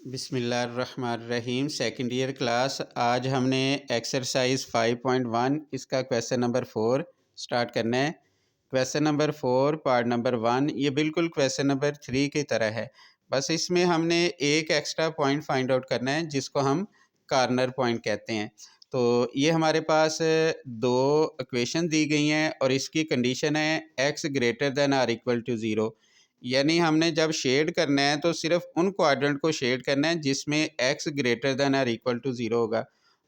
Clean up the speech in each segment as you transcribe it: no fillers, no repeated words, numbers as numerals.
बिस्मिल्लाहिर्रहमानिर्रहीम। Second year class. आज हमने एक्सरसाइज 5.1 इसका क्वेश्चन नंबर 4 स्टार्ट करना है। क्वेश्चन नंबर 4 पार्ट नंबर 1 ये बिल्कुल क्वेश्चन नंबर 3 की तरह है, बस इसमें हमने एक एक्स्ट्रा पॉइंट फाइंड आउट करना है जिसको हम कार्नर पॉइंट कहते हैं। तो ये हमारे पास दो इक्वेशन दी गई हैं और इसकी कंडीशन है x greater than or equal to zero. यानी हमने जब शेड करना है तो सिर्फ उन क्वाड्रेंट को शेड करना है जिसमें x greater than or equal to zero होगा।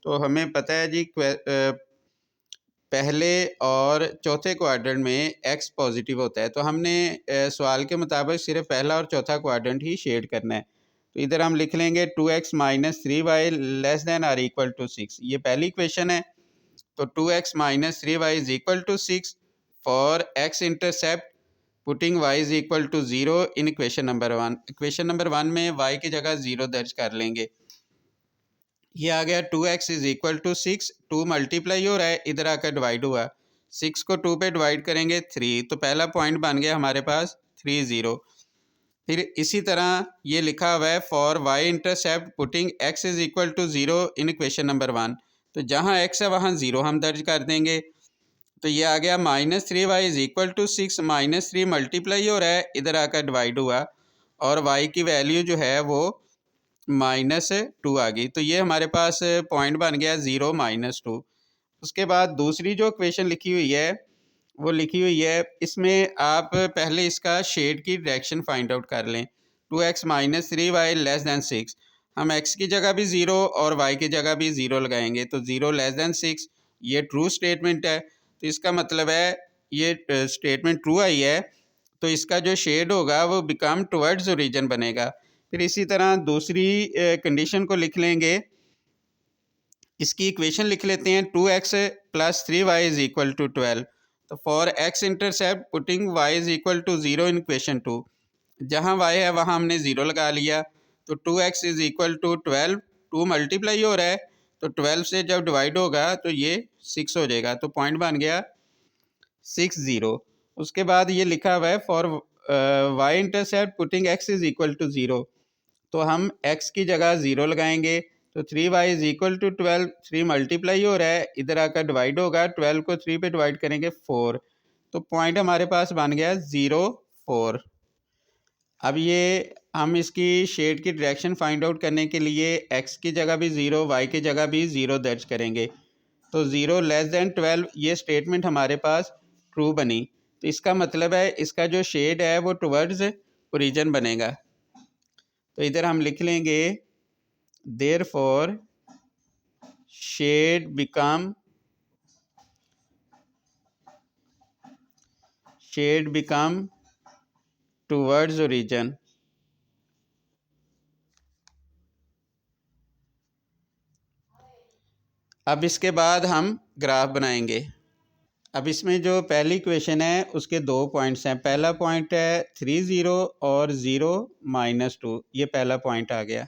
तो हमें पता है जी पहले और चौथे क्वाड्रेंट में x पॉजिटिव होता है, तो हमने सवाल के मुताबिक सिर्फ पहला और चौथा क्वाड्रेंट ही शेड करना है। तो इधर हम लिख लेंगे 2x minus 3y less than or equal to 6, ये पहली इक्वेशन है। तो 2x minus 3y is equal to 6 for x intercept putting y is equal to 0 in equation number 1। Equation number 1 में y की जगह 0 दर्ज कर लेंगे। ये आ गया 2x is equal to 6, 2 multiply हो रहा है, इधर आकर डिवाइड हुआ, 6 को 2 पे डिवाइड करेंगे 3, तो पहला पॉइंट बन गया हमारे पास 3 0। फिर इसी तरह ये लिखा हुआ है for y intercept putting x is equal to 0 in equation number 1। तो जहाँ x है वहाँ 0 हम दर्ज कर देंगे। तो ये आ गया -3y is equal to 6, -3 multiply हो रहा है, इधर आकर डिवाइड हुआ और y की वैल्यू जो है वो -2 आ गई। तो ये हमारे पास पॉइंट बन गया 0 -2। उसके बाद दूसरी जो इक्वेशन लिखी हुई है वो लिखी हुई है, इसमें आप पहले इसका शेड की डायरेक्शन फाइंड आउट कर लें। 2x minus 3y less than 6, हम x की जगह भी 0 और y की जगह भी 0 लगाएंगे, तो 0 लेस दैन 6 ये ट्रू स्टेटमेंट है। तो इसका मतलब है ये स्टेटमेंट ट्रू आई है, तो इसका जो शेड होगा वो बिकम टुवर्ड्स ओरिजिन बनेगा। फिर इसी तरह दूसरी कंडीशन को लिख लेंगे, इसकी इक्वेशन लिख लेते हैं 2x plus 3y is equal to 12। तो for x intercept putting y is equal to 0 in equation 2, जहाँ y है वहाँ हमने 0 लगा लिया। तो 2x is equal to 12, 2 multiply हो रहा है, तो 12 से जब डिवाइड होगा तो ये 6 हो जाएगा, तो पॉइंट बन गया 6 0। उसके बाद ये लिखा हुआ है for y intercept putting x is equal to 0, तो हम x की जगह 0 लगाएंगे। तो 3y is equal to 12, 3 multiply हो रहा है, इधर आकर डिवाइड होगा, 12 को 3 पे डिवाइड करेंगे 4, तो पॉइंट हमारे पास बन गया 0 4। अब ये हम इसकी शेड की डायरेक्शन फाइंड आउट करने के लिए x की जगह भी 0, y की जगह भी 0 दर्ज करेंगे। तो 0 लेस देन 12 ये स्टेटमेंट हमारे पास ट्रू बनी, तो इसका मतलब है इसका जो शेड है वो टुवर्ड्स ओरिजिन बनेगा। तो इधर हम लिख लेंगे therefore shade become towards origin। अब इसके बाद हम ग्राफ बनाएंगे। अब इसमें जो पहली इक्वेशन है उसके दो पॉइंट्स हैं, पहला पॉइंट है 3 0 और 0 -2, ये पहला पॉइंट आ गया।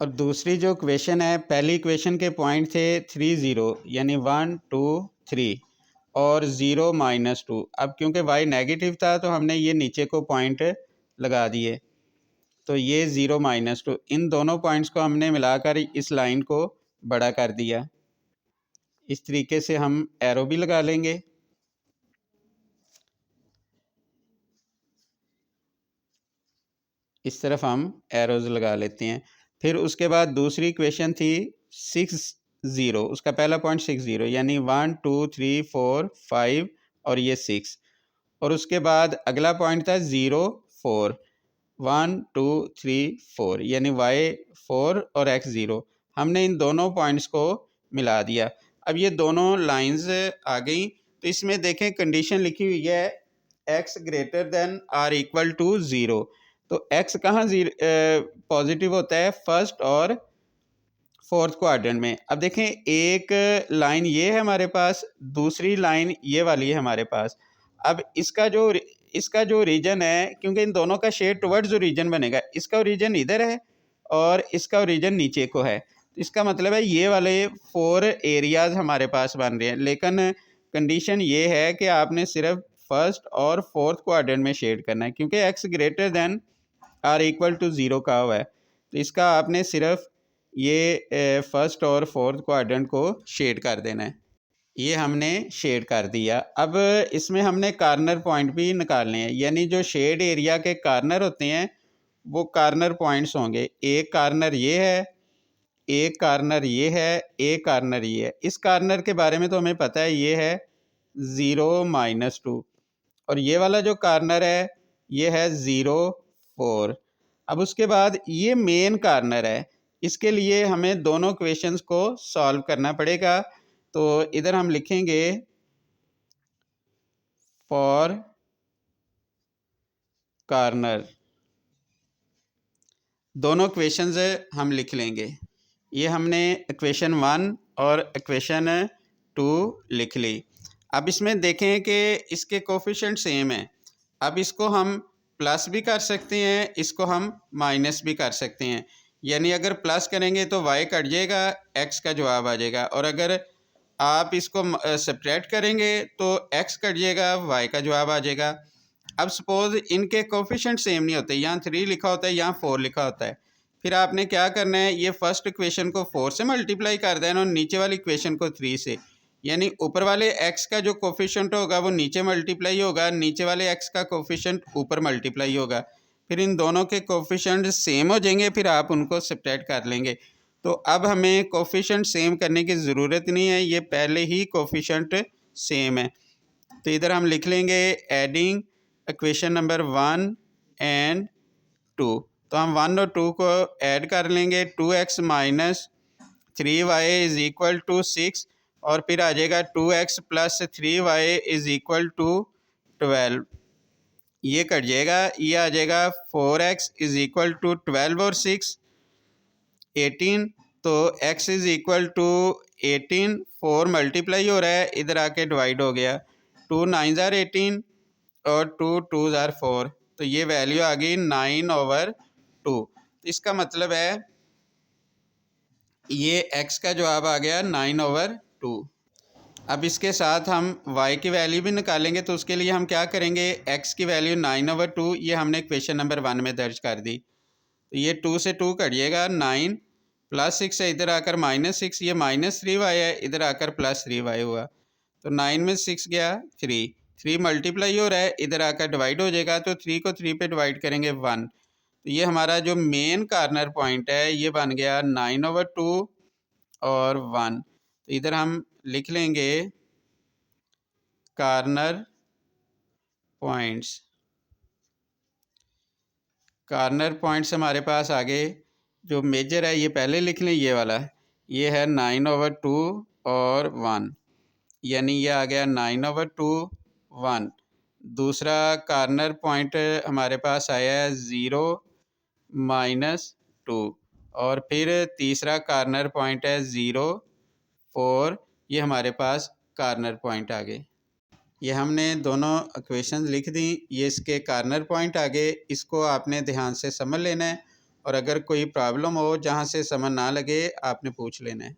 और दूसरी जो इक्वेशन है, पहली इक्वेशन के पॉइंट थे 3 0 यानी 1 2 3 और 0 -2। अब क्योंकि y नेगेटिव था तो हमने ये नीचे को पॉइंट लगा दिए, तो ये 0 -2, इन दोनों पॉइंट्स को हमने मिलाकर इस लाइन को बड़ा कर दिया। इस तरीके से हम एरो भी लगा लेंगे। इस तरफ हम एरोज लगा लेते हैं। फिर उसके बाद दूसरी इक्वेशन थी 6 0, उसका पहला पॉइंट 6 0 यानी 1 2 3 4 5 और ये 6, और उसके बाद अगला पॉइंट था 0 4, 1 2 3 4 यानी y 4 और x 0। हमने इन दोनों पॉइंट्स को मिला दिया। अब ये दोनों लाइंस आ गई, तो इसमें देखें कंडीशन लिखी हुई है x greater than or equal to 0। तो x कहाँ पॉजिटिव होता है, फर्स्ट और फोर्थ क्वाड्रेंट में। अब देखें एक लाइन ये है हमारे पास, दूसरी लाइन ये वाली है हमारे पास। अब इसका जो रीजन है, क्योंकि इन दोनों का शेड टुवर्ड्स ओरिजिन बनेगा, इसका ओरिजिन इधर है और इसका ओरिजिन नीचे को है, तो इसका मतलब है ये वाले 4 एरियाज हमारे पास बन रहे हैं। लेकिन कंडीशन ये है कि आपने सिर्फ फर्स्ट और फोर्थ क्वाड्रेंट में शेड करना है, क्योंकि x greater than or equal to zero कहा हुआ है, तो इसका आपने सिर्फ ये फर्स्ट और फोर्थ क्वाड्रेंट को शेड कर देना है। ये हमने शेड कर दिया। अब इसमें हमने कॉर्नर पॉइंट भी निकालने हैं, यानी जो शेड एरिया के कॉर्नर होते हैं वो कॉर्नर पॉइंट्स होंगे। एक कॉर्नर ये है, एक कॉर्नर ये है, एक कॉर्नर ये है। इस कॉर्नर के बारे में तो हमें पता है, ये है 0-2, और ये वाला जो कॉर्नर है ये है 0-4। अब उसके बाद ये मेन कॉर्नर है, इसके लिए हमें दोनों क्वेश्चंस को सॉल्व करना पड़ेगा। तो इधर हम लिखेंगे फॉर कॉर्नर, दोनों क्वेश्चंस हम लिख लेंगे। ये हमने इक्वेशन 1 और इक्वेशन 2 लिख ली। अब इसमें देखें कि इसके कोफिशिएंट सेम है। अब इसको हम प्लस भी कर सकते हैं, इसको हम माइनस भी कर सकते हैं। यानी अगर प्लस करेंगे तो y कट जाएगा, x का जवाब आ जाएगा, और अगर आप इसको सब्ट्रैक्ट करेंगे तो x कट जाएगा, y का जवाब आ जाएगा। अब सपोज इनके कोफिशिएंट सेम नहीं होते, यहाँ 3 लिखा होता है, यहाँ 4 लिखा होता है। फिर आपने क्या करना है, ये फर्स्ट इक्वेशन को 4 से मल्टीप्लाई कर देना और नीचे वाली इक्वेशन को 3 से। यानी ऊपर वाले x का जो कोफिशिएंट होगा वो नीचे मल्टीप्लाई होगा, नीचे वाले x का कोफिशिएंट ऊपर मल्टीप्लाई होगा। फिर इन दोनों के कोफिशिएंट सेम हो जाएंगे, फिर आप उनको सब्ट्रैक्ट कर लेंगे। तो अब हमें कोफिशिएंट सेम करने की ज़रूरत नहीं है, ये पहले ही कोफिशिएंट सेम है। तो इधर हम लिख लेंगे एडिंग इक्वेशन नंबर 1 एंड 2। तो हम 1 और 2 को ऐड कर लेंगे। 2x minus 3y is equal to 6, और फिर आ जाएगा 2x plus 3y is equal to 12। ये कट जाएगा, ये आ जाएगा 4x इज़ इक्वल टू 12 और 6 18। तो x is equal to 18, 4 multiply हो रहा है, इधर आके डिवाइड हो गया। 2 9 ज़ार 18 और 2 2 ज़ार 4, तो ये वैल्यू आ गई 9/2। तो इसका मतलब है ये x का जवाब आ गया 9/2। अब इसके साथ हम y की वैल्यू भी निकालेंगे, तो उसके लिए हम क्या करेंगे, x की वैल्यू 9/2 ये हमने क्वेश्चन नंबर 1 में दर्ज कर दी। तो ये 2 से 2 कटिएगा, 9 प्लस 6 है, इधर आकर -6, ये -3y है, इधर आकर +3y हुआ। तो 9 में 6 गया 3, 3 मल्टीप्लाई हो रहा है, इधर आकर डिवाइड हो जाएगा, तो 3 को 3 पे डिवाइड करेंगे 1। तो ये हमारा जो मेन कॉर्नर पॉइंट है ये बन गया 9/2 और 1। तो इधर हम लिख लेंगे कॉर्नर पॉइंट्स। कॉर्नर पॉइंट्स हमारे पास आगे जो मेजर है ये पहले लिख लें, ये वाला ये है 9/2 और 1, यानी ये आ गया 9/2 1। दूसरा कॉर्नर पॉइंट हमारे पास आया है 0-2, और फिर तीसरा कॉर्नर पॉइंट है 0-4। ये हमारे पास कॉर्नर पॉइंट आ गए। ये हमने दोनों इक्वेशन लिख दी, ये इसके कॉर्नर पॉइंट आ गए। इसको आपने ध्यान से समझ लेना है, और अगर कोई प्रॉब्लम हो जहाँ से समझ ना लगे आपने पूछ लेना है।